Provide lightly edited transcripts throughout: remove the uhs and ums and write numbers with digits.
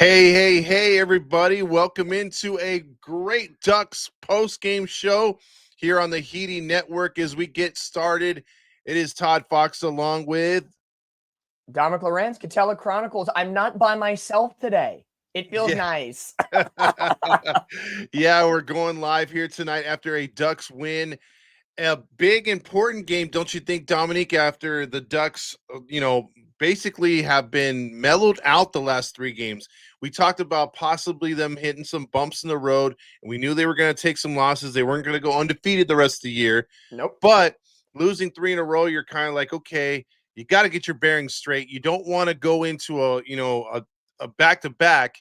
Hey, everybody. Welcome into a great Ducks post-game show here on the Heating Network. As we get started, it is Todd Fox along with... Dominic Lorenz, Catella Chronicles. I'm not by myself today. It feels nice. Yeah, we're going live here tonight after a Ducks win. A big, important game, don't you think, Dominique, after the Ducks, basically have been mellowed out the last three games. We talked about possibly them hitting some bumps in the road, and we knew they were going to take some losses. They weren't going to go undefeated the rest of the year. Nope. But losing three in a row, you're kind of like, okay, you got to get your bearings straight. You don't want to go into a back-to-back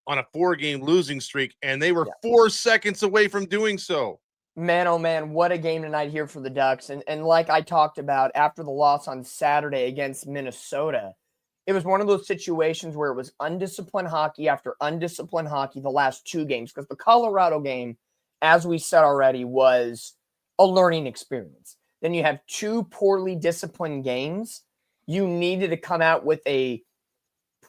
on a 4-game losing streak, and they were 4 seconds away from doing so. Man, oh man, what a game tonight here for the Ducks. And like I talked about after the loss on Saturday against Minnesota, it was one of those situations where it was undisciplined hockey after undisciplined hockey the last two games, because the Colorado game, as we said already, was a learning experience. Then you have two poorly disciplined games. You needed to come out with a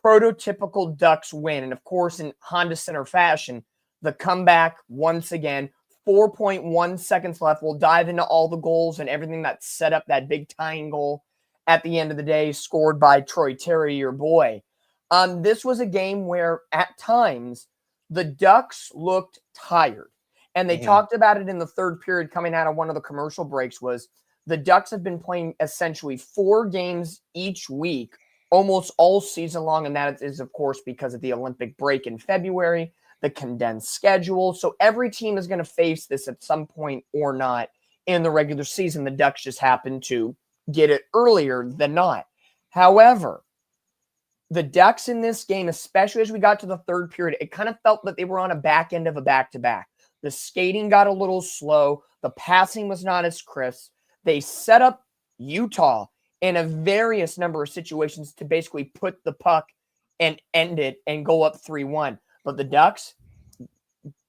prototypical Ducks win. And of course, in Honda Center fashion, the comeback once again, 4.1 seconds left. We'll dive into all the goals and everything that set up that big tying goal at the end of the day, scored by Troy Terry, your boy. This was a game where at times the Ducks looked tired. And they talked about it in the third period coming out of one of the commercial breaks. Was the Ducks have been playing essentially 4 games each week almost all season long. And that is, of course, because of the Olympic break in February, the condensed schedule. So every team is going to face this at some point or not in the regular season. The Ducks just happen to get it earlier than not. However, the Ducks in this game, especially as we got to the third period, it kind of felt that they were on a back end of a back-to-back. The skating got a little slow. The passing was not as crisp. They set up Utah in a various number of situations to basically put the puck and end it and go up 3-1. But the Ducks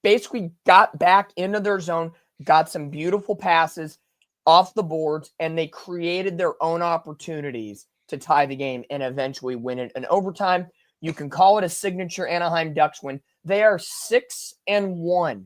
basically got back into their zone, got some beautiful passes off the boards, and they created their own opportunities to tie the game and eventually win it in overtime. You can call it a signature Anaheim Ducks win. They are 6-1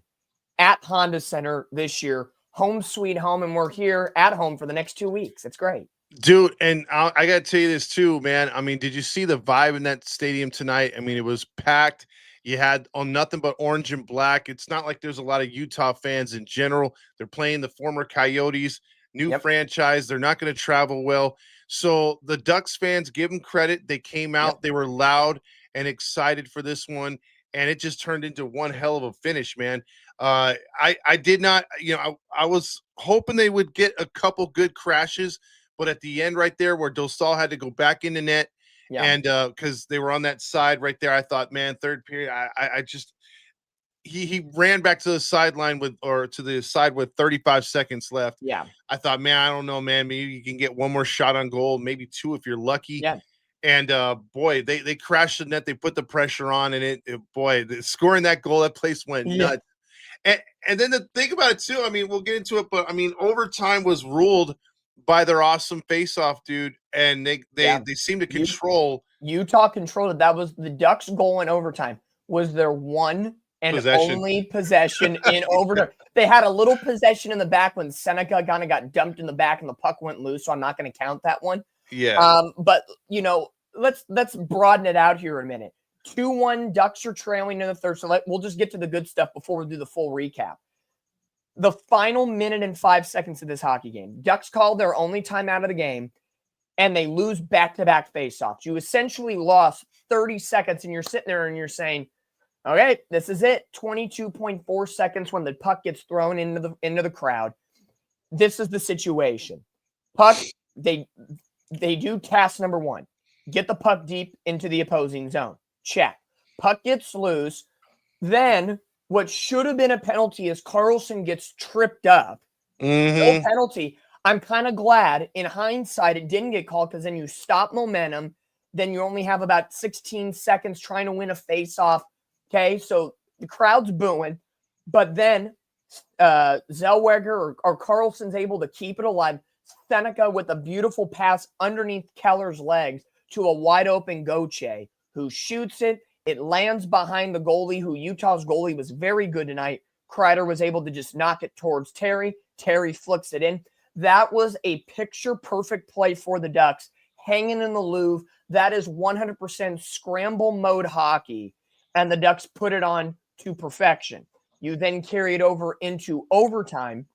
at Honda Center this year. Home sweet home, and we're here at home for the next 2 weeks. It's great. Dude, and I got to tell you this too, man. I mean, did you see the vibe in that stadium tonight? I mean, it was packed. You had on nothing but orange and black. It's not like there's a lot of Utah fans in general. They're playing the former Coyotes, new franchise. They're not going to travel well. So the Ducks fans, give them credit. They came out. They were loud and excited for this one, and it just turned into one hell of a finish, man. I did not, I was hoping they would get a couple good crashes, but at the end right there where Dostal had to go back in the net, and because they were on that side right there, I thought, man, third period, I just he ran back to the sideline to the side with 35 seconds left. Yeah. I thought, man, I don't know, man. Maybe you can get one more shot on goal, maybe 2 if you're lucky. Yeah. And boy, they crashed the net. They put the pressure on, and scoring that goal, that place went nuts. And then to think about it too, I mean, we'll get into it, but I mean, overtime was ruled by their awesome face-off, dude, and they seem to control. Utah controlled it. That was the Ducks' goal in overtime. Was their one and only possession in overtime. They had a little possession in the back when Seneca kind of got dumped in the back and the puck went loose, so I'm not going to count that one. Yeah. But let's broaden it out here a minute. 2-1, Ducks are trailing in the third. So we'll just get to the good stuff before we do the full recap. The final minute and 5 seconds of this hockey game, Ducks called their only time out of the game, and they lose back-to-back faceoffs. You essentially lost 30 seconds, and you're sitting there and you're saying, okay, this is it. 22.4 seconds when the puck gets thrown into the crowd. This is the situation. Puck, they do task number 1. Get the puck deep into the opposing zone. Check. Puck gets loose. Then what should have been a penalty is Carlson gets tripped up. No penalty. I'm kind of glad in hindsight it didn't get called, because then you stop momentum. Then you only have about 16 seconds trying to win a face-off. Okay, so the crowd's booing. But then Zellweger or Carlson's able to keep it alive. Seneca with a beautiful pass underneath Keller's legs to a wide-open Gauthier, who shoots it. It lands behind the goalie, who Utah's goalie was very good tonight. Kreider was able to just knock it towards Terry. Terry flicks it in. That was a picture-perfect play for the Ducks, hanging in the Louvre. That is 100% scramble mode hockey, and the Ducks put it on to perfection. You then carry it over into overtime.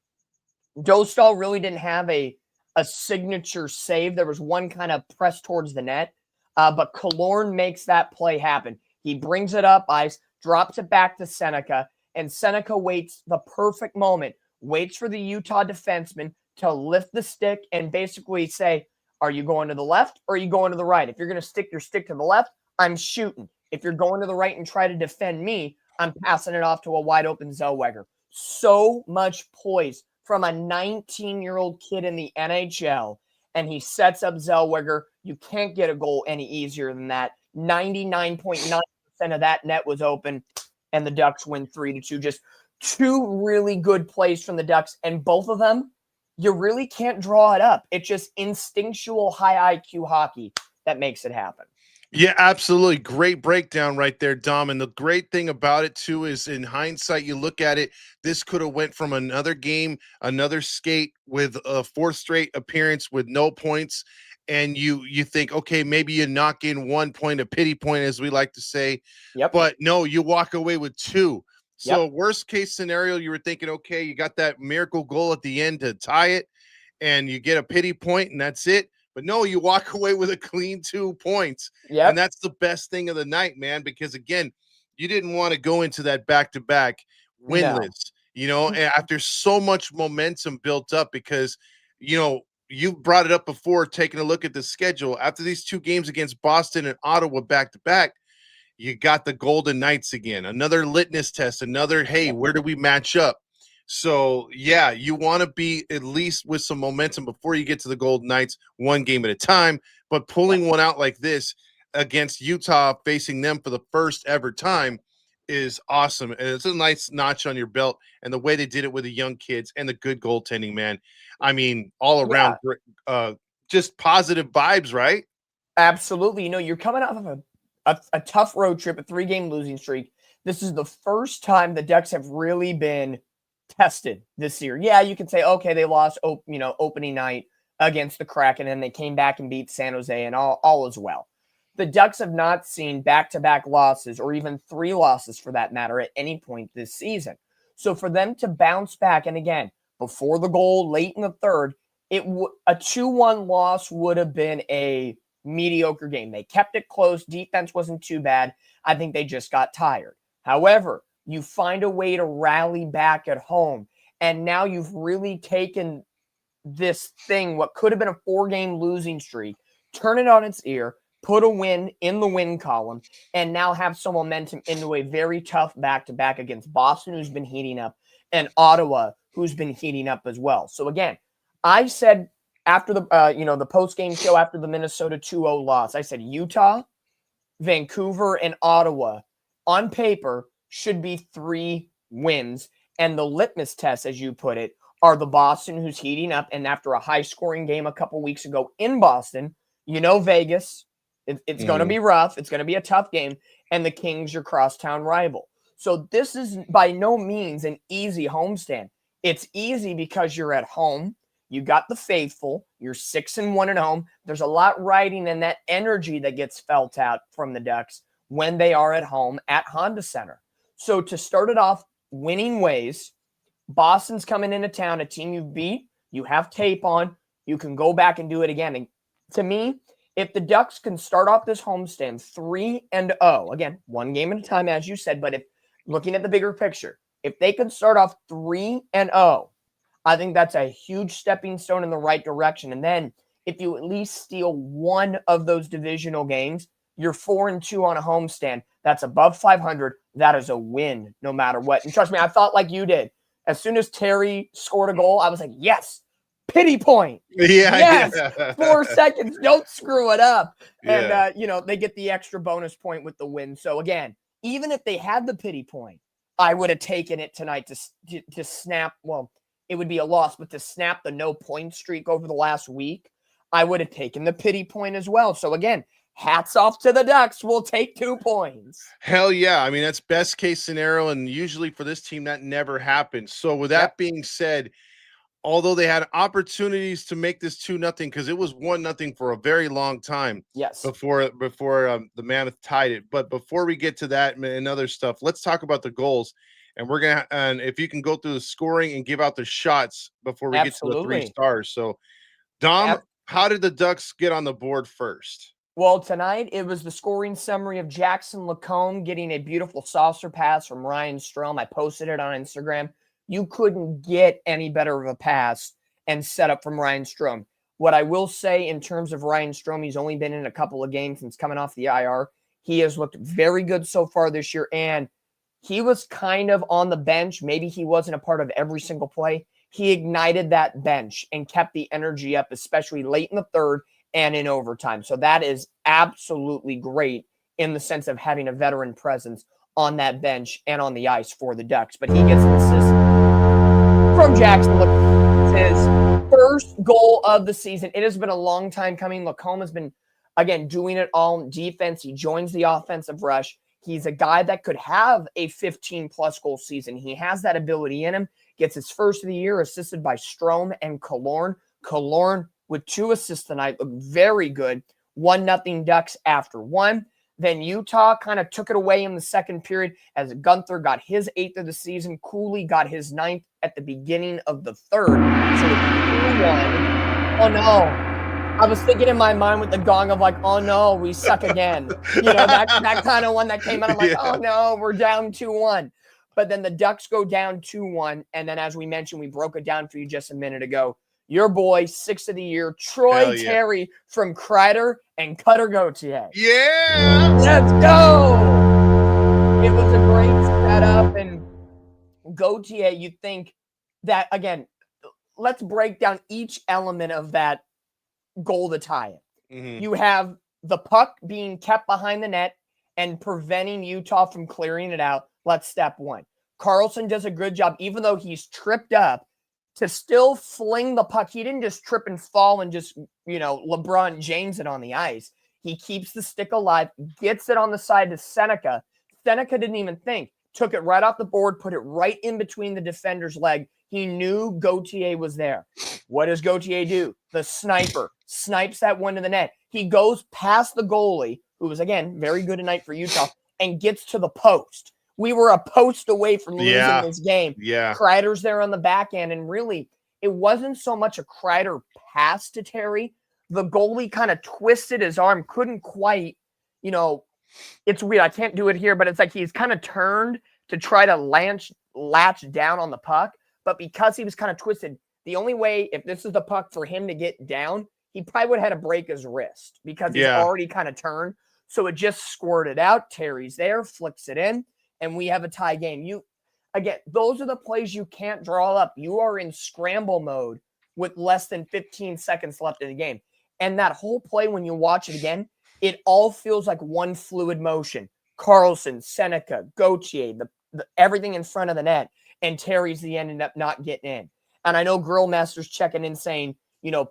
Dostal really didn't have a signature save. There was one kind of press towards the net, but Killorn makes that play happen. He brings it up ice, drops it back to Seneca, and Seneca waits the perfect moment, waits for the Utah defenseman to lift the stick and basically say, are you going to the left or are you going to the right? If you're going to stick your stick to the left, I'm shooting. If you're going to the right and try to defend me, I'm passing it off to a wide open Zellweger. So much poise from a 19-year-old kid in the NHL, and he sets up Zellweger. You can't get a goal any easier than that. 99.9% of that net was open, and the Ducks win 3-2. Just two really good plays from the Ducks, and both of them, you really can't draw it up. It's just instinctual high IQ hockey that makes it happen. Yeah, absolutely. Great breakdown right there, Dom. And the great thing about it too is, in hindsight, you look at it, this could have went from another game, another skate with a fourth straight appearance with no points. And you think, okay, maybe you knock in 1 point, a pity point, as we like to say. Yep. But no, you walk away with two. So Yep. worst case scenario, you were thinking, okay, you got that miracle goal at the end to tie it, and you get a pity point, and that's it. But no, you walk away with a clean 2 points. Yep. And that's the best thing of the night, man, because again, you didn't want to go into that back-to-back winless, and after so much momentum built up, because, you brought it up before, taking a look at the schedule. After these two games against Boston and Ottawa back-to-back, you got the Golden Knights again, another litmus test, another, hey, where do we match up? So, yeah, you want to be at least with some momentum before you get to the Golden Knights, one game at a time. But pulling one out like this against Utah, facing them for the first ever time, is awesome. And it's a nice notch on your belt. And the way they did it with the young kids and the good goaltending, man. I mean, all around, just positive vibes, right? Absolutely. You're coming off of a tough road trip, a 3-game losing streak. This is the first time the Ducks have really been tested this year. Yeah, you can say, okay, they lost, opening night against the Kraken, and they came back and beat San Jose, and all is well. The Ducks have not seen back-to-back losses, or even 3 losses for that matter, at any point this season. So for them to bounce back, and again, before the goal, late in the third, a 2-1 loss would have been a mediocre game. They kept it close. Defense wasn't too bad. I think they just got tired. However, you find a way to rally back at home, and now you've really taken this thing, what could have been a 4-game losing streak, turn it on its ear, put a win in the win column, and now have some momentum into a very tough back-to-back against Boston, who's been heating up, and Ottawa, who's been heating up as well. So again, I said after the post-game show after the Minnesota 2-0 loss, I said Utah, Vancouver, and Ottawa on paper should be 3 wins. And the litmus test, as you put it, are the Boston, who's heating up. And after a high-scoring game a couple weeks ago in Boston, Vegas, it's going to be rough. It's going to be a tough game. And the Kings, your crosstown rival. So this is by no means an easy homestand. It's easy because you're at home. You got the faithful. You're 6-1 at home. There's a lot riding in that energy that gets felt out from the Ducks when they are at home at Honda Center. So to start it off winning ways, Boston's coming into town, a team you've beat. You have tape on. You can go back and do it again. And to me, if the Ducks can start off this homestand 3-0, again, 1 game at a time, as you said, but if looking at the bigger picture, if they can start off 3-0, I think that's a huge stepping stone in the right direction. And then if you at least steal one of those divisional games, you're 4-2 on a homestand. That's above 500. That is a win no matter what. And trust me, I thought like you did. As soon as Terry scored a goal, I was like, yes, pity point. Yes, 4 seconds. Don't screw it up. And, they get the extra bonus point with the win. So, again, even if they had the pity point, I would have taken it tonight to snap. Well, it would be a loss, but to snap the no-point streak over the last week, I would have taken the pity point as well. So, again, hats off to the Ducks. We'll take 2 points. Hell yeah. I mean, that's best case scenario. And usually for this team, that never happens. So with Yep. that being said, although they had opportunities to make this 2-0, because it was 1-0 for a very long time Yes. before the Mammoth tied it. But before we get to that and other stuff, let's talk about the goals. And we're gonna and if you can go through the scoring and give out the shots before we get to the 3 Absolutely. stars. So Dom, how did the Ducks get on the board first? Well, tonight it was the scoring summary of Jackson Lacombe getting a beautiful saucer pass from Ryan Strome. I posted it on Instagram. You couldn't get any better of a pass and setup from Ryan Strome. What I will say in terms of Ryan Strome, he's only been in a couple of games since coming off the IR. He has looked very good so far this year, and he was kind of on the bench. Maybe he wasn't a part of every single play. He ignited that bench and kept the energy up, especially late in the third and in overtime. So that is absolutely great in the sense of having a veteran presence on that bench and on the ice for the Ducks. But he gets an assist from Jackson. It's his first goal of the season. It has been a long time coming. Lacombe has been, again, doing it all in defense. He joins the offensive rush. He's a guy that could have a 15-plus goal season. He has that ability in him. Gets his first of the year, assisted by Strome and Killorn. Killorn with 2 assists tonight, looked very good. 1-0 Ducks after 1. Then Utah kind of took it away in the second period as Gunther got his 8th of the season. Cooley got his 9th at the beginning of the third. So 2-1. Oh, no. I was thinking in my mind with the gong of like, oh, no, we suck again. That kind of one that came out. I'm like, oh, no, we're down 2-1. But then the Ducks go down 2-1. And then, as we mentioned, we broke it down for you just a minute ago. Your boy, 6th of the year, Troy Terry from Kreider and Cutter Gauthier. Yeah. Let's go. It was a great setup. And Gauthier, you think that, again, let's break down each element of that goal to tie it. Mm-hmm. You have the puck being kept behind the net and preventing Utah from clearing it out. That's step 1. Carlson does a good job, even though he's tripped up, to still fling the puck. He didn't just trip and fall and just, LeBron James it on the ice. He keeps the stick alive, gets it on the side to Seneca. Seneca didn't even think. Took it right off the board, put it right in between the defender's leg. He knew Gauthier was there. What does Gauthier do? The sniper snipes that one to the net. He goes past the goalie, who was, again, very good tonight for Utah, and gets to the post. We were a post away from losing this game. Yeah. Kreider's there on the back end, and really, it wasn't so much a Kreider pass to Terry. The goalie kind of twisted his arm, couldn't quite, it's weird. I can't do it here, but it's like he's kind of turned to try to latch down on the puck. But because he was kind of twisted, the only way, if this is the puck for him to get down, he probably would have had to break his wrist because he's already kind of turned. So it just squirted out. Terry's there, flicks it in, and we have a tie game. Again, those are the plays you can't draw up. You are in scramble mode with less than 15 seconds left in the game. And that whole play, when you watch it again, it all feels like one fluid motion. Carlson, Seneca, Gauthier, the everything in front of the net, and Terry's the ended up not getting in. And I know Grillmaster's checking in saying,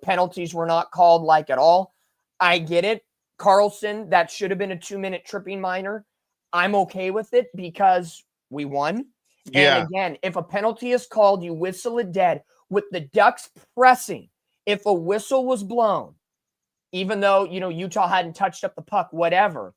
penalties were not called like at all. I get it. Carlson, that should have been a 2-minute tripping minor. I'm okay with it because we won. Yeah. And again, if a penalty is called, you whistle it dead. With the Ducks pressing, if a whistle was blown, even though, Utah hadn't touched up the puck, whatever,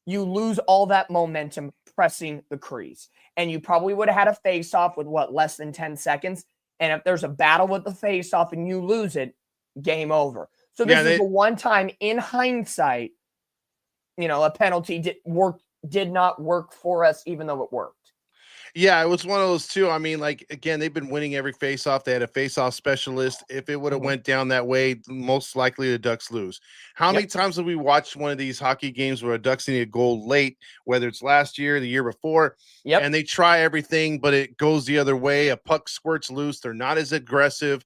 you lose all that momentum pressing the crease. And you probably would have had a face-off with, less than 10 seconds. And if there's a battle with the face-off and you lose it, game over. So this is the one time in hindsight, a penalty did not work for us, even though it worked. Yeah, it was one of those too. I mean, again, they've been winning every face-off. They had a face-off specialist. If it would have went down that way, most likely the Ducks lose. How many times have we watched one of these hockey games where a Ducks need a goal late, whether it's last year, the year before, and they try everything, but it goes the other way. A puck squirts loose. They're not as aggressive.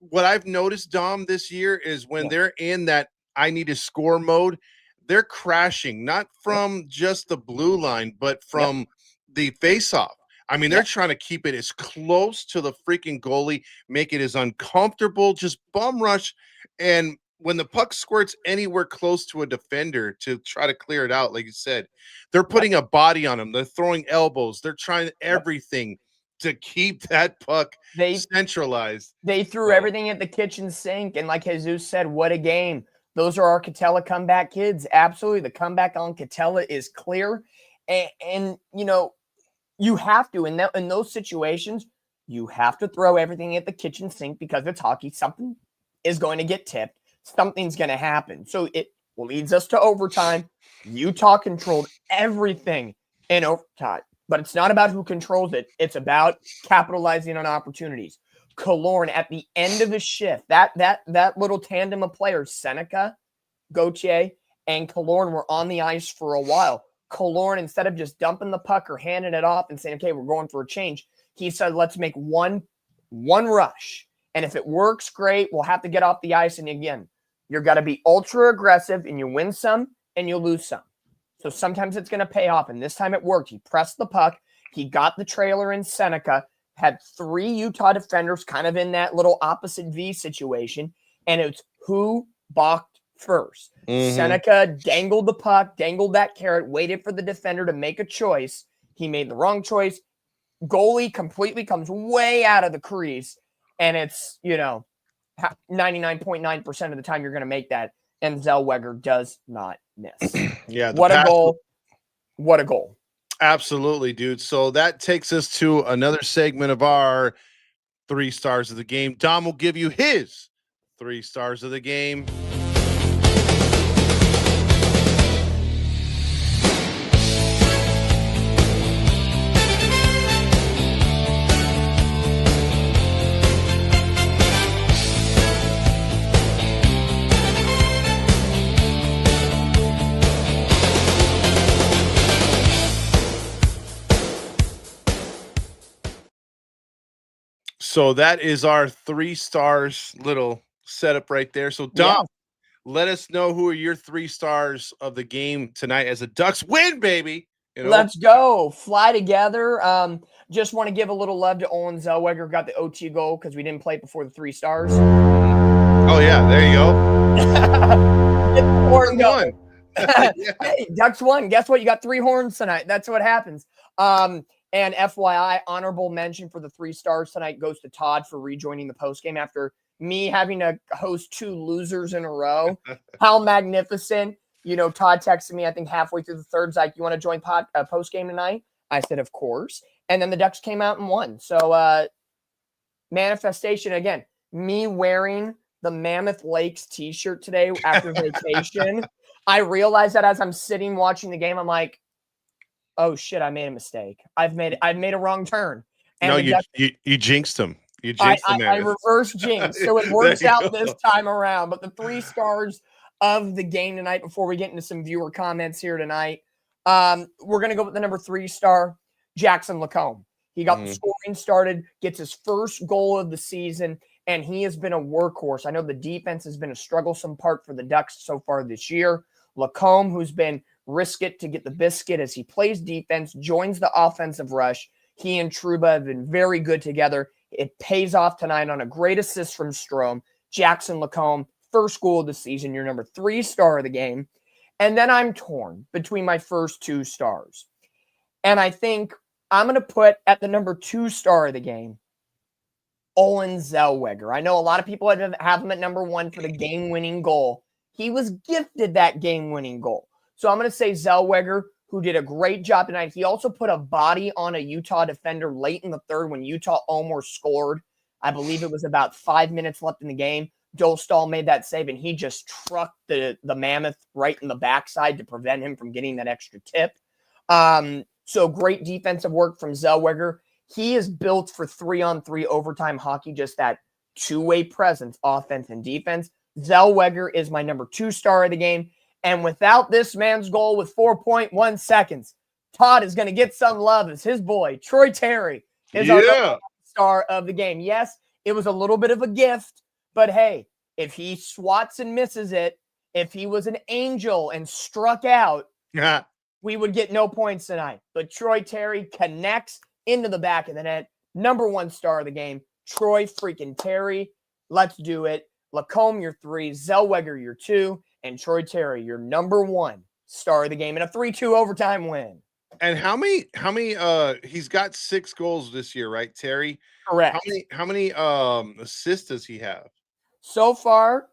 What I've noticed, Dom, this year is when they're in that I need to score mode, they're crashing, not from just the blue line, but from the face-off. I mean, they're trying to keep it as close to the freaking goalie, make it as uncomfortable, just bum rush. And when the puck squirts anywhere close to a defender to try to clear it out, like you said, they're putting a body on them. They're throwing elbows. They're trying everything to keep that puck They centralized. they threw So, everything at the kitchen sink, and like Jesus said, what a game. Those are our Catella comeback kids. Absolutely. The comeback on Catella is clear. And you know, you have to, in those situations, you have to throw everything at the kitchen sink because it's hockey. Something is going to get tipped. Something's going to happen. So it leads us to overtime. Utah controlled everything in overtime, but it's not about who controls it. It's about capitalizing on opportunities. Killorn at the end of his shift, that little tandem of players, Seneca, Gauthier, and Killorn were on the ice for a while. Killorn, instead of just dumping the puck or handing it off and saying, okay, we're going for a change, he said, let's make one rush. And if it works, great. We'll have to get off the ice. And again, you're got to be ultra aggressive, and you win some and you lose some. So sometimes it's going to pay off. And this time it worked. He pressed the puck. He got the trailer in Seneca, had 3 Utah defenders kind of in that little opposite V situation. And it's who balked first. Seneca dangled the puck, dangled that carrot, waited for the defender to make a choice. He made the wrong choice. Goalie completely comes way out of the crease, and it's, 99.9% of the time you're going to make that, and Zellweger does not miss. yeah. What a goal. What a goal. Absolutely, dude. So that takes us to another segment of our 3 stars of the game. Dom will give you his 3 stars of the game. So that is our 3 stars little setup right there. So Dom, let us know who are your 3 stars of the game tonight as the Ducks win, baby. Let's go. Fly together. Just want to give a little love to Owen Zellweger. Got the OT goal because we didn't play before the 3 stars. Oh, yeah. There you go. Get the horn going. Hey, Ducks won. Guess what? You got 3 horns tonight. That's what happens. And FYI, honorable mention for the 3 stars tonight goes to Todd for rejoining the postgame after me having to host 2 losers in a row. How magnificent. Todd texted me, I think halfway through the third, like, you want to join postgame tonight? I said, of course. And then the Ducks came out and won. So manifestation, again, me wearing the Mammoth Lakes t-shirt today after vacation. I realized that as I'm sitting watching the game, I'm like, oh shit, I made a mistake. I've made a wrong turn. And no, you jinxed him. You jinxed him. I reverse jinx. So it works out this time around. But the 3 stars of the game tonight, before we get into some viewer comments here tonight, we're going to go with the number 3 star, Jackson Lacombe. He got the scoring started, gets his first goal of the season, and he has been a workhorse. I know the defense has been a strugglesome part for the Ducks so far this year. Lacombe, who's been risk it to get the biscuit as he plays defense, joins the offensive rush. He and Trouba have been very good together. It pays off tonight on a great assist from Strome. Jackson Lacombe, first goal of the season, your number 3 star of the game. And then I'm torn between my first 2 stars. And I think I'm going to put at the number 2 star of the game, Owen Zellweger. I know a lot of people have him at number 1 for the game-winning goal. He was gifted that game-winning goal. So I'm going to say Zellweger, who did a great job tonight. He also put a body on a Utah defender late in the third when Utah almost scored. I believe it was about 5 minutes left in the game. Dolstall made that save, and he just trucked the Mammoth right in the backside to prevent him from getting that extra tip. So great defensive work from Zellweger. He is built for 3-on-3 overtime hockey, just that 2-way presence, offense and defense. Zellweger is my number 2 star of the game. And without this man's goal with 4.1 seconds, Todd is going to get some love as his boy, Troy Terry, is our star of the game. Yes, it was a little bit of a gift, but hey, if he swats and misses it, if he was an angel and struck out, we would get no points tonight. But Troy Terry connects into the back of the net. Number 1 star of the game, Troy freaking Terry. Let's do it. Lacombe, your 3, Zellweger, your 2, and Troy Terry, your number 1 star of the game in a 3-2 overtime win. And how many he's got 6 goals this year, right, Terry? Correct. How many assists does he have? So far,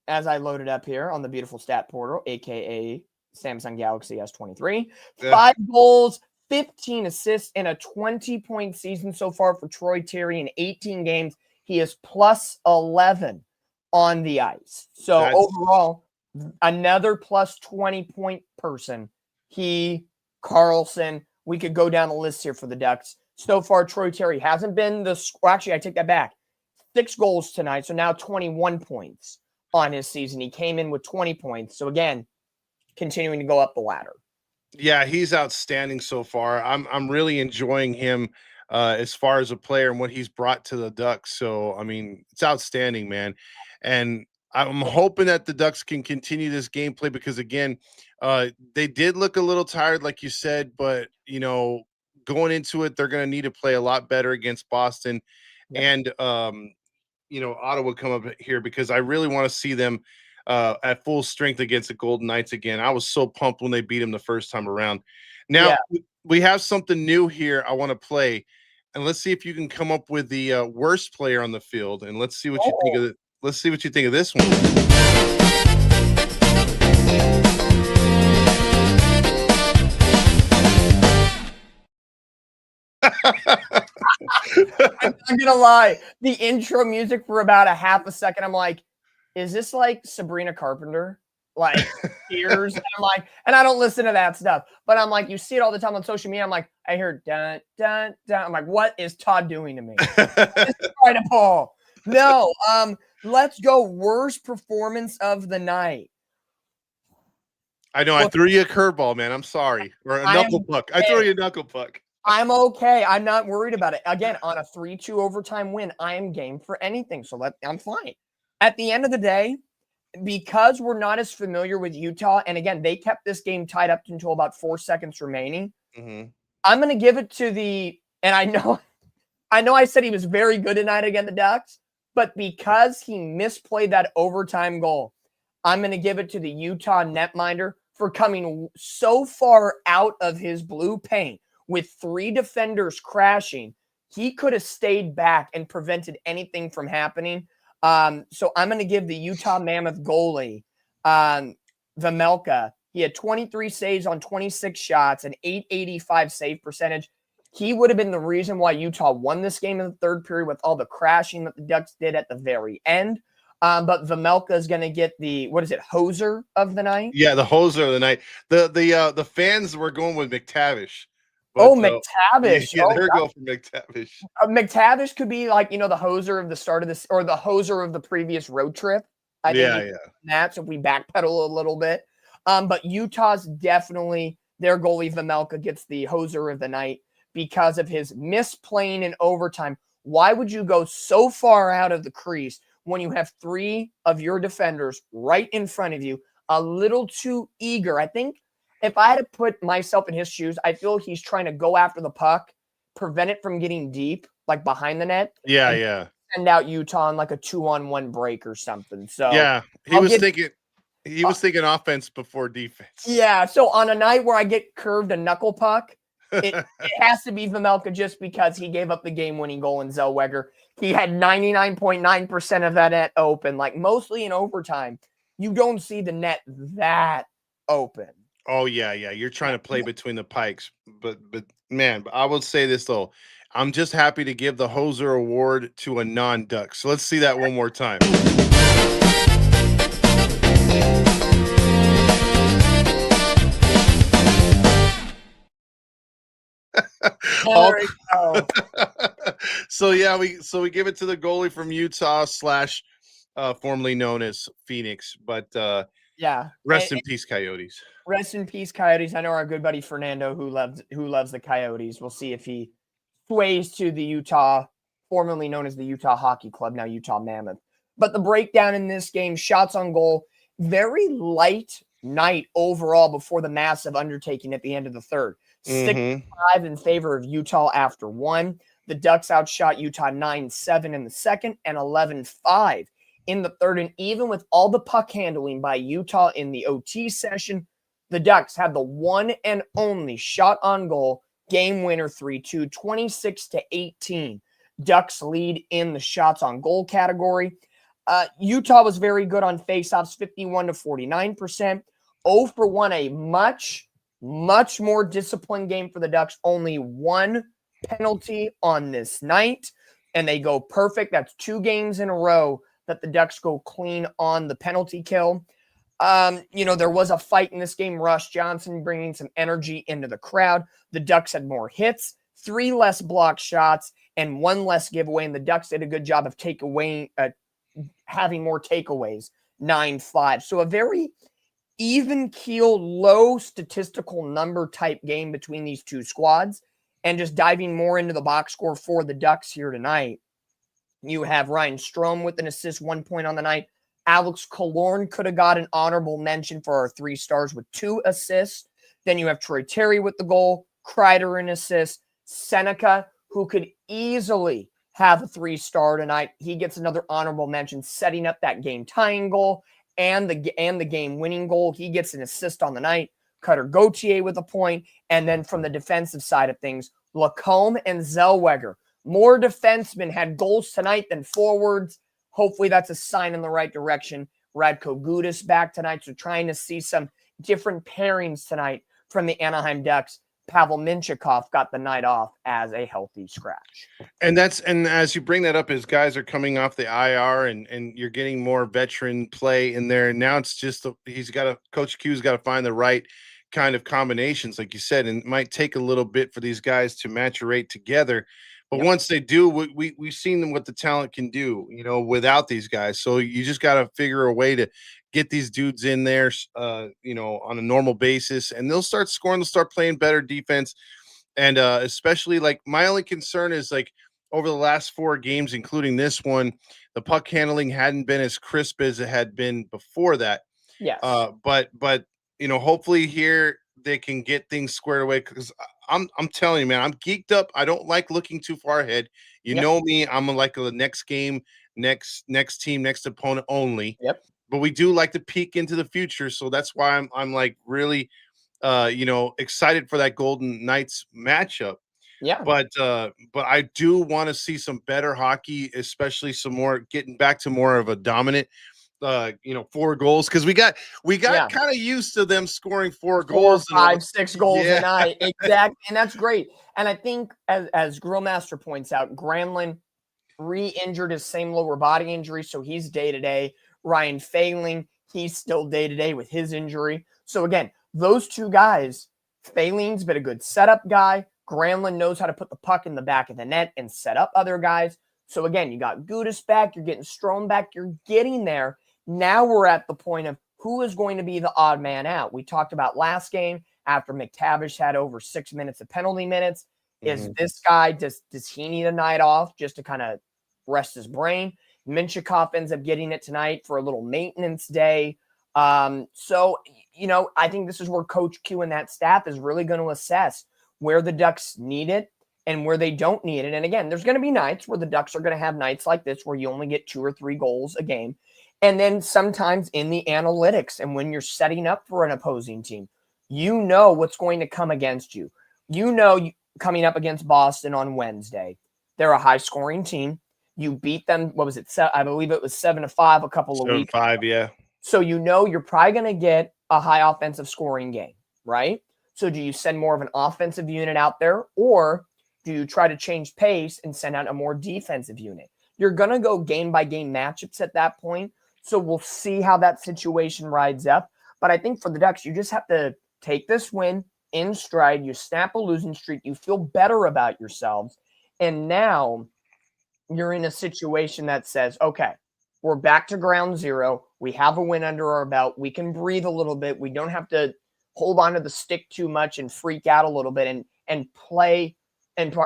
as I loaded up here on the beautiful stat portal, aka Samsung Galaxy S23, 5 goals, 15 assists in a 20-point season so far for Troy Terry in 18 games. He is plus 11 on the ice. So overall, another plus 20-point person. Carlson, we could go down the list here for the Ducks. So far, Troy Terry hasn't been actually, I take that back. 6 goals tonight, so now 21 points on his season. He came in with 20 points. So again, continuing to go up the ladder. Yeah, he's outstanding so far. I'm really enjoying him as far as a player and what he's brought to the Ducks. So I mean, it's outstanding, man. And I'm hoping that the Ducks can continue this gameplay because again, they did look a little tired, like you said, but going into it, they're going to need to play a lot better against Boston and Ottawa come up here because I really want to see them at full strength against the Golden Knights again. I was so pumped when they beat them the first time around. Now we have something new here I want to play, and let's see if you can come up with the worst player on the field, and let's see what you think of it. Let's see what you think of this one. I'm not gonna lie. The intro music for about a half a second, I'm like, is this like Sabrina Carpenter? Like tears? And I'm like, and I don't listen to that stuff, but I'm like, you see it all the time on social media. I'm like, I hear dun dun dun. I'm like, what is Todd doing to me? Try to pull. No, let's go. Worst performance of the night. I know I threw you a curveball, man. I'm sorry. Or a knuckle puck. I threw you a knuckle puck. I'm okay. I'm not worried about it. Again, on a 3-2 overtime win, I am game for anything. So I'm fine. At the end of the day, because we're not as familiar with Utah, and again, they kept this game tied up until about 4 seconds remaining. I'm going to give it to and I know I said he was very good tonight against the Ducks, but because he misplayed that overtime goal, I'm going to give it to the Utah netminder for coming so far out of his blue paint with 3 defenders crashing. He could have stayed back and prevented anything from happening. So I'm going to give the Utah Mammoth goalie, Vejmelka. He had 23 saves on 26 shots, an .885 save percentage. He would have been the reason why Utah won this game in the third period with all the crashing that the Ducks did at the very end. But Vejmelka is going to get the, hoser of the night? Yeah, the hoser of the night. The fans were going with McTavish. But, McTavish. Yeah, they're going for McTavish. McTavish could be like, the hoser of the start of this, or the hoser of the previous road trip. I think that's if we backpedal a little bit. But Utah's definitely, their goalie Vejmelka gets the hoser of the night because of his misplaying in overtime. Why would you go so far out of the crease when you have 3 of your defenders right in front of you, a little too eager? I think if I had to put myself in his shoes, I feel he's trying to go after the puck, prevent it from getting deep, like behind the net. Yeah. Send out Utah on like a 2-on-1 break or something. So yeah, he was thinking offense before defense. Yeah. So on a night where I get curved a knuckle puck, it has to be Vejmelka just because he gave up the game-winning goal in Zellweger. He had 99.9% of that net open, like mostly in overtime. You don't see the net that open. Oh yeah. You're trying to play between the pikes, but man, I will say this though, I'm just happy to give the hoser award to a non-Duck. So let's see that one more time. So we give it to the goalie from Utah / formerly known as Phoenix, but rest in peace, Coyotes. Rest in peace, Coyotes. I know our good buddy Fernando who loves the Coyotes. We'll see if he sways to the Utah, formerly known as the Utah Hockey Club, now Utah Mammoth. But the breakdown in this game, shots on goal, very light night overall before the massive undertaking at the end of the third. 6-5 in favor of Utah after 1. The Ducks outshot Utah 9-7 in the second and 11-5 in the third. And even with all the puck handling by Utah in the OT session, the Ducks had the one and only shot on goal, game winner 3-2, 26-18. Ducks lead in the shots on goal category. Utah was very good on faceoffs, 51-49%. 0 for 1, a much more disciplined game for the Ducks. Only one penalty on this night, and they go perfect. That's 2 games in a row that the Ducks go clean on the penalty kill. There was a fight in this game. Ross Johnson bringing some energy into the crowd. The Ducks had more hits, 3 less blocked shots, and 1 less giveaway, and the Ducks did a good job of having more takeaways, 9-5. So a very even keel, low statistical number type game between these two squads. And just diving more into the box score for the Ducks here tonight, you have Ryan Strome with an assist, 1 point on the night. Alex Killorn could have got an honorable mention for our 3 stars with 2 assists. Then you have Troy Terry with the goal, Kreider an assist, Seneca, who could easily have a 3-star tonight. He gets another honorable mention, setting up that game-tying goal and the game-winning goal. He gets an assist on the night. Cutter Gauthier with a point. And then from the defensive side of things, Lacombe and Zellweger. More defensemen had goals tonight than forwards. Hopefully that's a sign in the right direction. Radko Gudas back tonight, so trying to see some different pairings tonight from the Anaheim Ducks. Pavel Minchikov got the night off as a healthy scratch. And as you bring that up, as guys are coming off the IR and you're getting more veteran play in there. Now it's just Coach Q's got to find the right kind of combinations, like you said, and it might take a little bit for these guys to maturate together. But once they do, we've seen them what the talent can do, without these guys. So you just got to figure a way to get these dudes in there, on a normal basis, and they'll start scoring. They'll start playing better defense. And especially, like, my only concern is, like, over the last 4 games, including this one, the puck handling hadn't been as crisp as it had been before that. Yes. But hopefully here they can get things squared away, because I'm telling you, man, I'm geeked up. I don't like looking too far ahead. You know me, I'm like the next game, next team, next opponent only. Yep. But we do like to peek into the future, so that's why I'm like really excited for that Golden Knights matchup. Yeah. But I do want to see some better hockey, especially some more getting back to more of a dominant 4 goals, because we got kind of used to them scoring 4 goals, 5, 6 goals a night. Exactly. And that's great. And I think as Grillmaster points out, Granlund re-injured his same lower body injury, so he's day-to-day. Ryan Failing, he's still day-to-day with his injury. So again, those 2 guys, Failing's been a good setup guy. Granlund knows how to put the puck in the back of the net and set up other guys. So again, you got Gudas back, you're getting Strome back, you're getting there. Now we're at the point of who is going to be the odd man out. We talked about last game after McTavish had over 6 minutes of penalty minutes. Is this guy, does he need a night off just to kind of rest his brain? Minchikov ends up getting it tonight for a little maintenance day. So, I think this is where Coach Q and that staff is really going to assess where the Ducks need it and where they don't need it. And again, there's going to be nights where the Ducks are going to have nights like this where you only get 2 or 3 goals a game. And then sometimes in the analytics and when you're setting up for an opposing team, what's going to come against you. Coming up against Boston on Wednesday, they're a high-scoring team. You beat them, what was it? I believe it was 7-5 a couple of weeks. 7-5, yeah. So you're probably going to get a high offensive scoring game, right? So do you send more of an offensive unit out there, or do you try to change pace and send out a more defensive unit? You're going to go game-by-game matchups at that point. So we'll see how that situation rides up. But I think for the Ducks, you just have to take this win in stride. You snap a losing streak. You feel better about yourselves. And now you're in a situation that says, okay, we're back to ground zero. We have a win under our belt. We can breathe a little bit. We don't have to hold on to the stick too much and freak out a little bit and play, and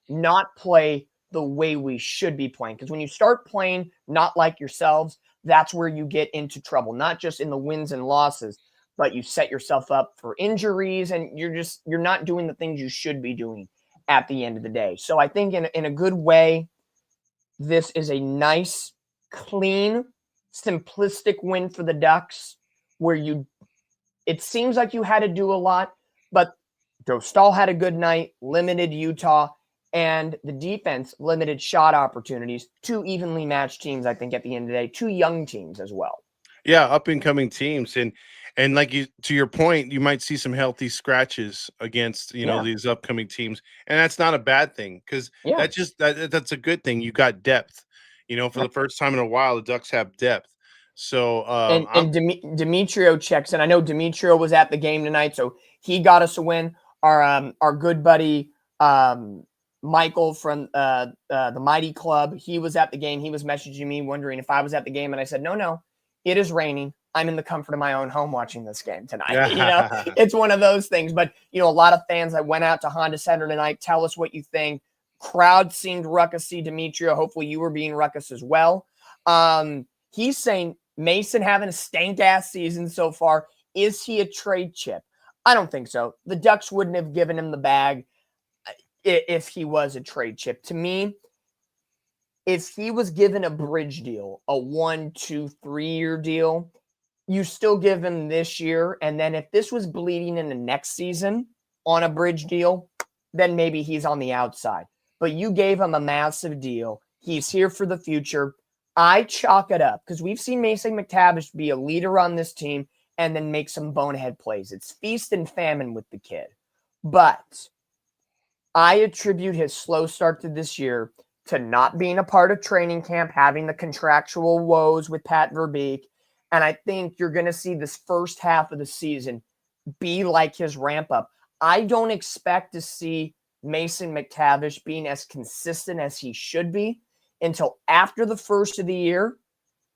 not play the way we should be playing. Because when you start playing not like yourselves, that's where you get into trouble, not just in the wins and losses, but you set yourself up for injuries, and you're not doing the things you should be doing at the end of the day. So I think in a good way, this is a nice clean, simplistic win for the Ducks where it seems like you had to do a lot, but Dostal had a good night, limited Utah, and the defense limited shot opportunities. Two evenly matched teams, I think, at the end of the day. Two young teams as well. Yeah, up and coming teams, and like you, to your point, you might see some healthy scratches against these upcoming teams, and that's not a bad thing because that's a good thing. You got depth, for the first time in a while, the Ducks have depth. So and Demetrio checks in. I know Demetrio was at the game tonight, so he got us a win. Our good buddy Michael from the Mighty Club, he was at the game. He was messaging me wondering if I was at the game, and I said, no, it is raining. I'm in the comfort of my own home watching this game tonight. It's one of those things. But, a lot of fans that went out to Honda Center tonight, tell us what you think. Crowd seemed ruckusy, Demetrio. Hopefully you were being ruckus as well. He's saying Mason having a stank-ass season so far. Is he a trade chip? I don't think so. The Ducks wouldn't have given him the bag if he was a trade chip. To me, if he was given a bridge deal, a 1, 2, 3-year deal, you still give him this year. And then if this was bleeding into next season on a bridge deal, then maybe he's on the outside. But you gave him a massive deal. He's here for the future. I chalk it up because we've seen Mason McTavish be a leader on this team and then make some bonehead plays. It's feast and famine with the kid. But I attribute his slow start to this year to not being a part of training camp, having the contractual woes with Pat Verbeek. And I think you're going to see this first half of the season be like his ramp up. I don't expect to see Mason McTavish being as consistent as he should be until after the first of the year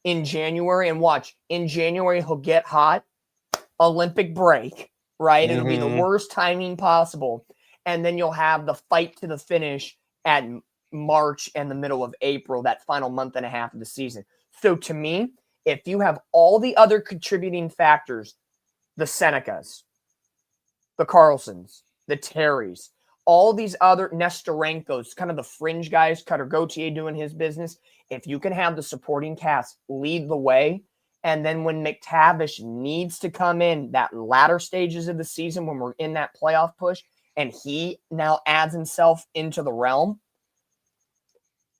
in January. And watch, in January, he'll get hot. Olympic break, right? It'll be the worst timing possible. And then you'll have the fight to the finish at March and the middle of April, that final month and a half of the season. So to me, if you have all the other contributing factors, the Senecas, the Carlsons, the Terrys, all these other Nestorenkos, kind of the fringe guys, Cutter Gauthier doing his business, if you can have the supporting cast lead the way, and then when McTavish needs to come in that latter stages of the season when we're in that playoff push, and he now adds himself into the realm,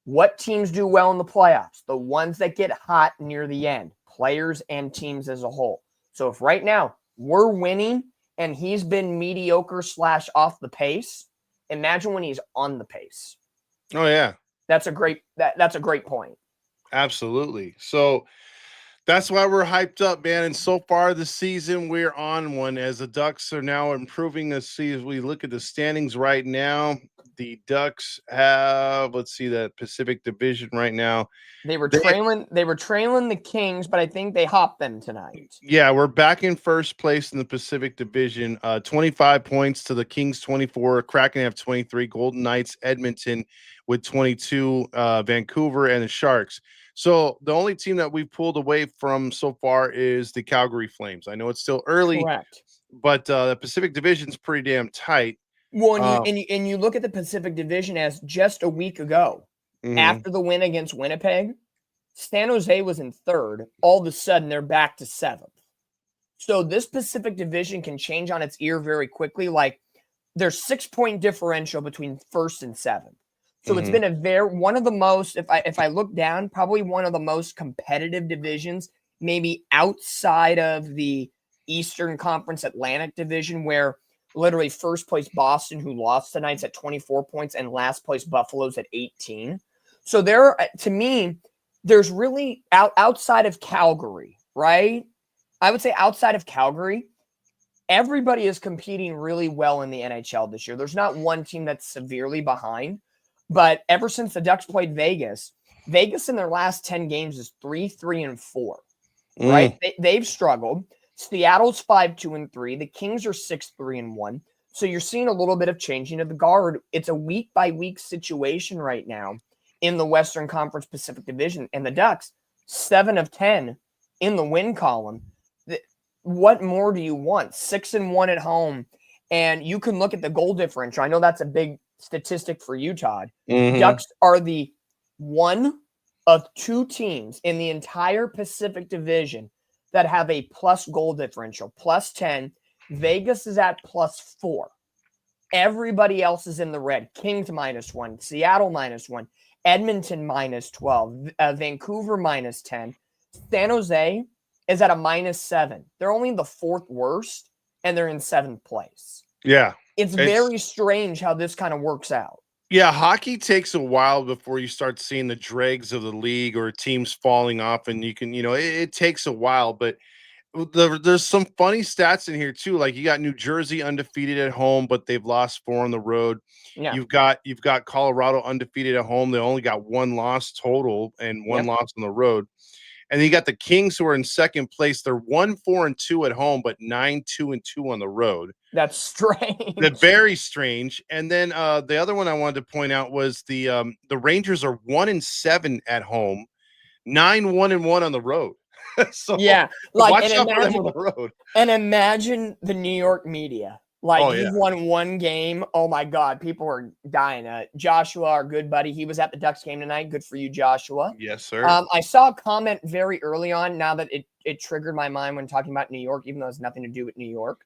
what teams do well in the playoffs? The ones that get hot near the end, players and teams as a whole. So if right now we're winning and he's been mediocre / off the pace, imagine when he's on the pace. Oh yeah. That's a great point. Absolutely. So that's why we're hyped up, man. And so far this season, we're on one as the Ducks are now improving this season. We look at the standings right now. The Ducks have, let's see, that Pacific Division right now. They were trailing the Kings, but I think they hopped them tonight. Yeah, we're back in first place in the Pacific Division. 25 points to the Kings, 24. Kraken have 23. Golden Knights, Edmonton with 22. Vancouver and the Sharks. So the only team that we've pulled away from so far is the Calgary Flames. I know it's still early, correct, but the Pacific Division's pretty damn tight. Well, and you look at the Pacific Division as just a week ago, after the win against Winnipeg, San Jose was in third. All of a sudden, they're back to seventh. So this Pacific Division can change on its ear very quickly. Like there's 6-point differential between first and seventh. So it's been one of the most, if I look down, probably one of the most competitive divisions, maybe outside of the Eastern Conference Atlantic Division, where literally first place Boston, who lost tonight's at 24 points, and last place Buffalo's at 18. So to me, there's really outside of Calgary, right? I would say outside of Calgary, everybody is competing really well in the NHL this year. There's not one team that's severely behind, but ever since the Ducks played Vegas in their last 10 games is 3-3-4, right? They've struggled. Seattle's 5-2-3. The Kings are 6-3-1. So you're seeing a little bit of changing of the guard. It's a week by week situation right now in the Western Conference Pacific Division, and the Ducks 7 of 10 in the win column. What more do you want? 6-1 at home, and you can look at the goal differential. I know that's a big statistic for you, Todd. Ducks are the 1 of 2 teams in the entire Pacific Division that have a plus goal differential, plus 10. Vegas is at plus 4. Everybody else is in the red. Kings -1, Seattle -1, Edmonton -12, Vancouver -10. San Jose is at a -7. They're only the 4th worst, and they're in 7th place. Yeah. It's very strange how this kind of works out. Yeah, hockey takes a while before you start seeing the dregs of the league or teams falling off, and you can, it takes a while, but there's some funny stats in here too. Like you got New Jersey undefeated at home, but they've lost 4 on the road. Yeah. You've got Colorado undefeated at home. They only got 1 loss total and 1 loss on the road. And then you got the Kings who are in 2nd place. They're 1-4-2 at home, but 9-2-2 on the road. That's strange. That's very strange. And then the other one I wanted to point out was the Rangers are 1-7 at home, 9-1-1 on the road. So yeah, watch out for them on the road. And imagine the New York media. You've won 1 game. Oh my God, people are dying. Joshua, our good buddy, he was at the Ducks game tonight. Good for you, Joshua. Yes, sir. I saw a comment very early on. Now that it triggered my mind when talking about New York, even though it has nothing to do with New York.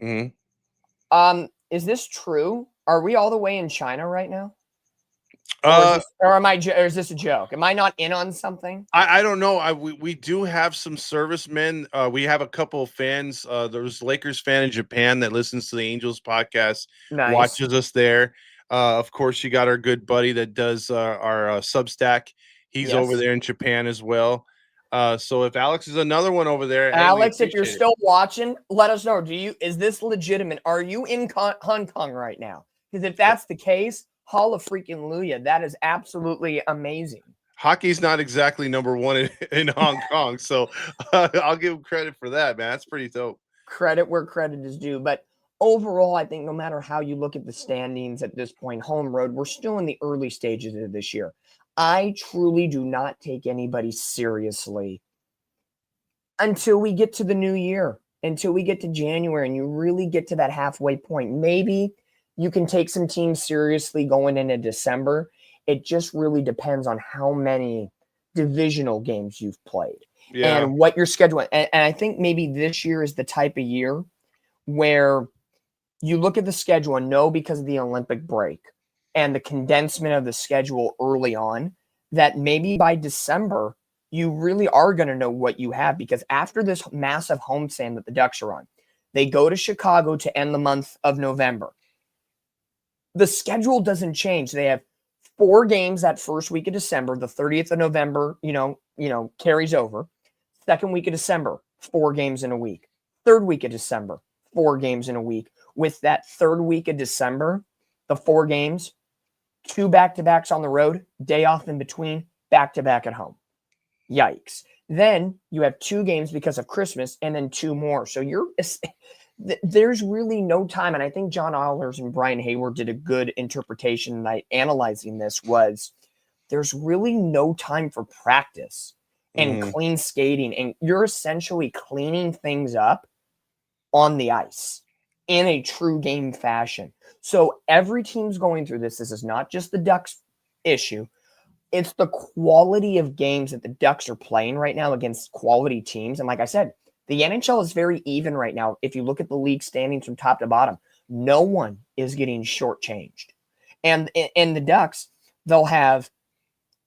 Mm-hmm. Is this true? Are we all the way in China right now? Or is this a joke? Am I not in on something? I don't know. We do have some servicemen. We have a couple of fans. There's a Lakers fan in Japan that listens to the Angels podcast, watches us there. Of course, you got our good buddy that does our Substack. He's over there in Japan as well. So if Alex is another one over there, Alex, if you're still watching, let us know. Is this legitimate? Are you in Hong Kong right now? Because if that's the case, hallelujah, that is absolutely amazing. Hockey's not exactly number 1 in Hong Kong, so I'll give him credit for that, man. That's pretty dope. Credit where credit is due. But overall, I think no matter how you look at the standings at this point, home road, we're still in the early stages of this year. I truly do not take anybody seriously until we get to the new year, until we get to January, and you really get to that halfway point. Maybe you can take some teams seriously going into December. It just really depends on how many divisional games you've played and what you're scheduling. And I think maybe this year is the type of year where you look at the schedule and know, because of the Olympic break and the condensement of the schedule early on, that maybe by December, you really are going to know what you have, because after this massive homestand that the Ducks are on, they go to Chicago to end the month of November. The schedule doesn't change. They have 4 games that first week of December. The 30th of November, carries over. 2nd week of December, 4 games in a week. 3rd week of December, 4 games in a week. With that 3rd week of December, the 4 games, 2 back-to-backs on the road, day off in between, back-to-back at home. Yikes. Then you have 2 games because of Christmas, and then 2 more. So there's really no time. And I think John Ehlers and Brian Hayward did a good interpretation tonight analyzing this. Was there's really no time for practice and clean skating. And you're essentially cleaning things up on the ice in a true game fashion. So every team's going through this. This is not just the Ducks issue. It's the quality of games that the Ducks are playing right now against quality teams. And like I said, the NHL is very even right now. If you look at the league standings from top to bottom, no one is getting shortchanged. And the Ducks, they'll have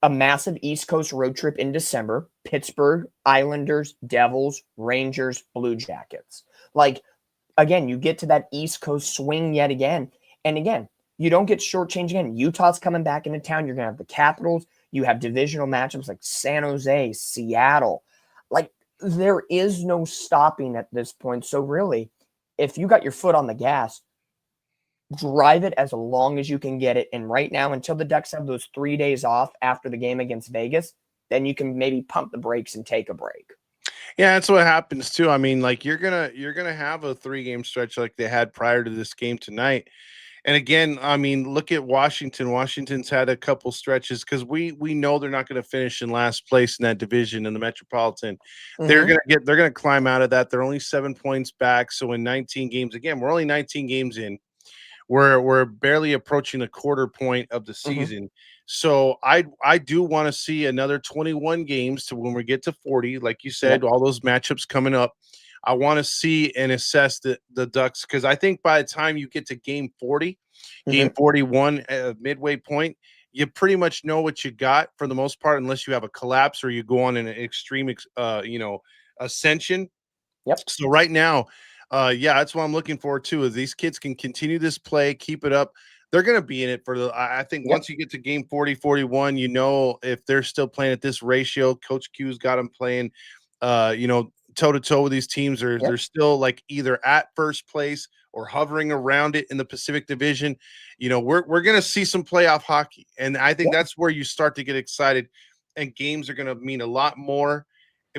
a massive East Coast road trip in December. Pittsburgh, Islanders, Devils, Rangers, Blue Jackets. Again, you get to that East Coast swing yet again. And again, you don't get shortchanged again. Utah's coming back into town. You're going to have the Capitals. You have divisional matchups like San Jose, Seattle. There is no stopping at this point. So really, if you got your foot on the gas, drive it as long as you can get it. And right now, until the Ducks have those 3 days off after the game against Vegas, then you can maybe pump the brakes and take a break. Yeah, that's what happens too. I mean, you're gonna have a 3-game stretch like they had prior to this game tonight. And again, I mean, look at Washington. Washington's had a couple stretches because we know they're not going to finish in last place in that division in the Metropolitan. They're gonna climb out of that. They're only 7 points back. So in 19 games, again, we're only 19 games in. we're barely approaching the quarter point of the season. So I do want to see another 21 games to when we get to 40, like you said, all those matchups coming up. I want to see and assess the Ducks, because I think by the time you get to game 40, game 41, midway point, you pretty much know what you got for the most part, unless you have a collapse or you go on an extreme, ascension. So right now, yeah, that's what I'm looking forward to. Is these kids can continue this play, keep it up. They're going to be in it for the. I think once you get to game 40, 41, if they're still playing at this ratio, Coach Q's got them playing, toe to toe with these teams. They're still like either at first place or hovering around it in the Pacific Division. We're going to see some playoff hockey, and I think that's where you start to get excited, and games are going to mean a lot more,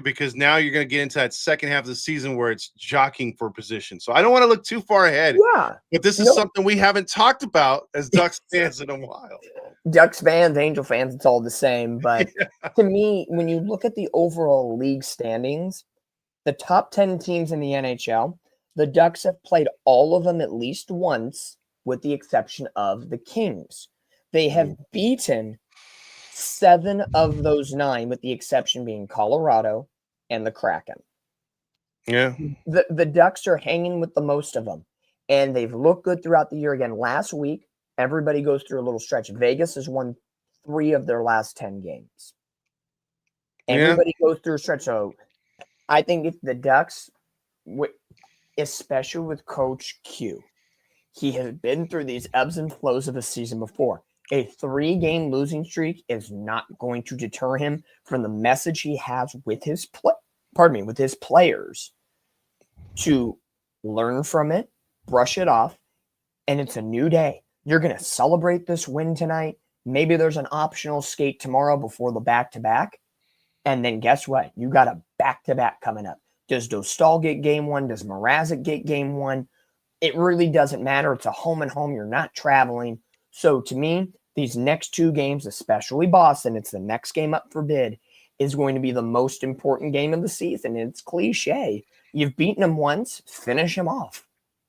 because now you're going to get into that second half of the season where it's jockeying for position. So I don't want to look too far ahead, but this is something we haven't talked about as Ducks fans in a while. Ducks fans, Angel fans, it's all the same. But to me, when you look at the overall league standings, the top 10 teams in the NHL, the Ducks have played all of them at least once, with the exception of the Kings. They have beaten 7 of those 9, with the exception being Colorado and the Kraken. Yeah. The Ducks are hanging with the most of them, and they've looked good throughout the year. Again, last week, everybody goes through a little stretch. Vegas has won 3 of their last 10 games. Everybody goes through a stretch. So I think if the Ducks, especially with Coach Q, he has been through these ebbs and flows of a season before. A 3-game losing streak is not going to deter him from the message he has with his with his players, to learn from it, brush it off, and it's a new day. You're going to celebrate this win tonight. Maybe there's an optional skate tomorrow before the back-to-back. And then guess what? You got a back-to-back coming up. Does Dostal get game 1? Does Mrazek get game 1? It really doesn't matter. It's a home and home. You're not traveling. So to me, these next 2 games, especially Boston, it's the next game up for bid, is going to be the most important game of the season. It's cliche. You've beaten them once, finish them off.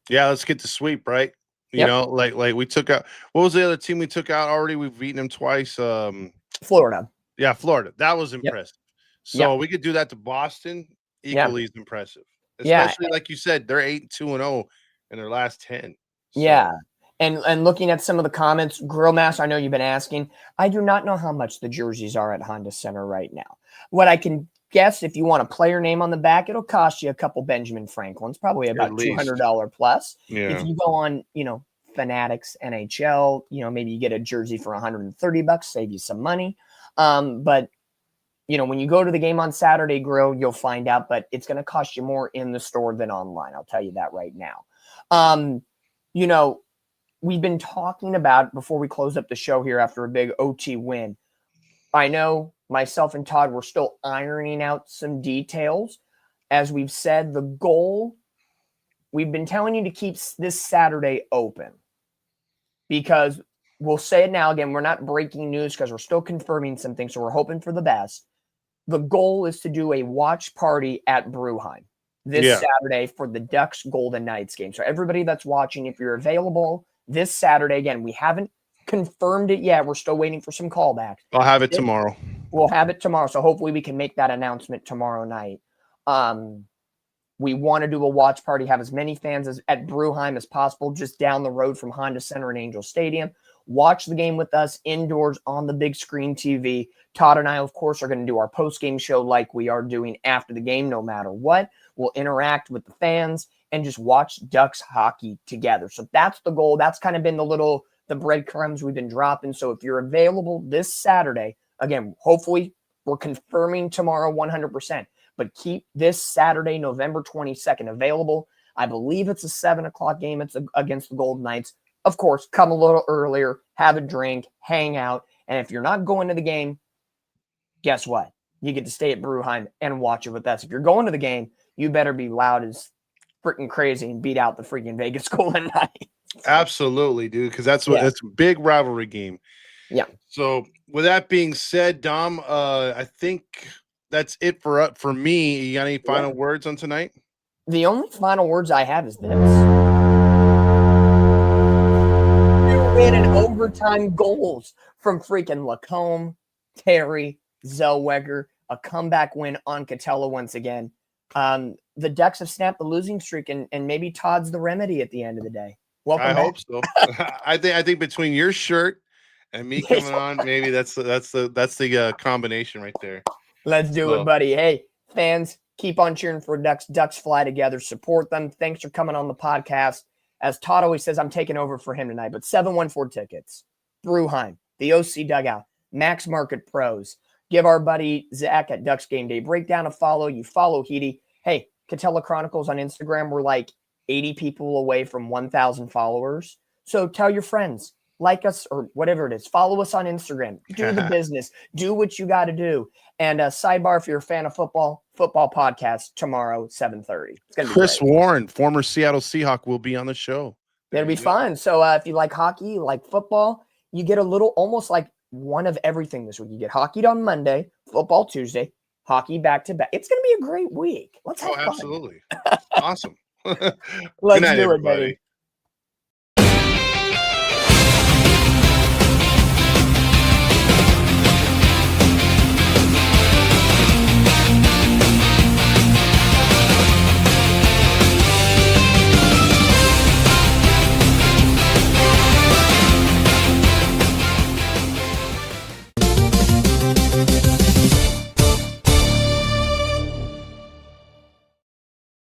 Yeah, let's get the sweep, right? Like we took out, what was the other team we took out already? We've beaten them twice. Florida. Yeah, Florida. That was impressive. So we could do that to Boston. Equally as impressive. Especially like you said, they're 8-2-0 in their last 10. So. Yeah. And looking at some of the comments, Grill Master, I know you've been asking. I do not know how much the jerseys are at Honda Center right now. What I can guess, if you want a player name on the back, it'll cost you a couple Benjamin Franklins, probably about $200 plus. Yeah. If you go on, Fanatics NHL, maybe you get a jersey for $130, save you some money. But when you go to the game on Saturday, Grill, you'll find out, but it's going to cost you more in the store than online. I'll tell you that right now. We've been talking about, before we close up the show here after a big OT win, I know myself and Todd were still ironing out some details. As we've said, the goal, we've been telling you to keep this Saturday open, because we'll say it now again, we're not breaking news because we're still confirming some things, so we're hoping for the best. The goal is to do a watch party at Bruheim this Saturday for the Ducks Golden Knights game. So everybody that's watching, if you're available this Saturday, again, we haven't confirmed it yet. We're still waiting for some callbacks. I'll have it tomorrow. We'll have it tomorrow. So hopefully we can make that announcement tomorrow night. We want to do a watch party, have as many fans at Bruheim as possible, just down the road from Honda Center and Angel Stadium. Watch the game with us indoors on the big screen TV. Todd and I, of course, are going to do our post-game show like we are doing after the game, no matter what. We'll interact with the fans and just watch Ducks hockey together. So that's the goal. That's kind of been the breadcrumbs we've been dropping. So if you're available this Saturday, again, hopefully we're confirming tomorrow 100%, but keep this Saturday, November 22nd available. I believe it's a 7:00 game. It's against the Golden Knights. Of course, come a little earlier, have a drink, hang out. And if you're not going to the game, guess what? You get to stay at Bruheim and watch it with us. If you're going to the game, you better be loud as freaking crazy and beat out the freaking Vegas Golden Knights. Absolutely, dude, because that's a big rivalry game. Yeah. So with that being said, Dom, I think that's it for me. You got any final words on tonight? The only final words I have is this. in overtime goals from freaking Lacombe, Terry, Zellweger, a comeback win on Catella once again. The Ducks have snapped the losing streak, and maybe Todd's the remedy at the end of the day. Welcome I back. hope so. I think between your shirt and me coming on, maybe that's the combination right there. Let's do it, buddy. Hey, fans, keep on cheering for Ducks. Ducks fly together. Support them. Thanks for coming on the podcast. As Todd always says, I'm taking over for him tonight. But 714 tickets, Bruheim, the OC Dugout, Max Market Pros. Give our buddy Zach at Ducks Game Day Breakdown a follow. You follow Heedy. Hey, Catella Chronicles on Instagram. We're like 80 people away from 1,000 followers. So tell your friends, like us or whatever it is. Follow us on Instagram. Do the business. Do what you got to do. And a sidebar, if you're a fan of football podcast tomorrow, 7:30. It's gonna be Chris great. Warren, former Seattle Seahawk, will be on the show. It'll be fun. So if you like hockey, you like football, you get a little, almost like one of everything this week. You get hockey on Monday, football Tuesday, hockey back to back. It's gonna be a great week. Let's have fun. Absolutely. Awesome. Let's do it, baby.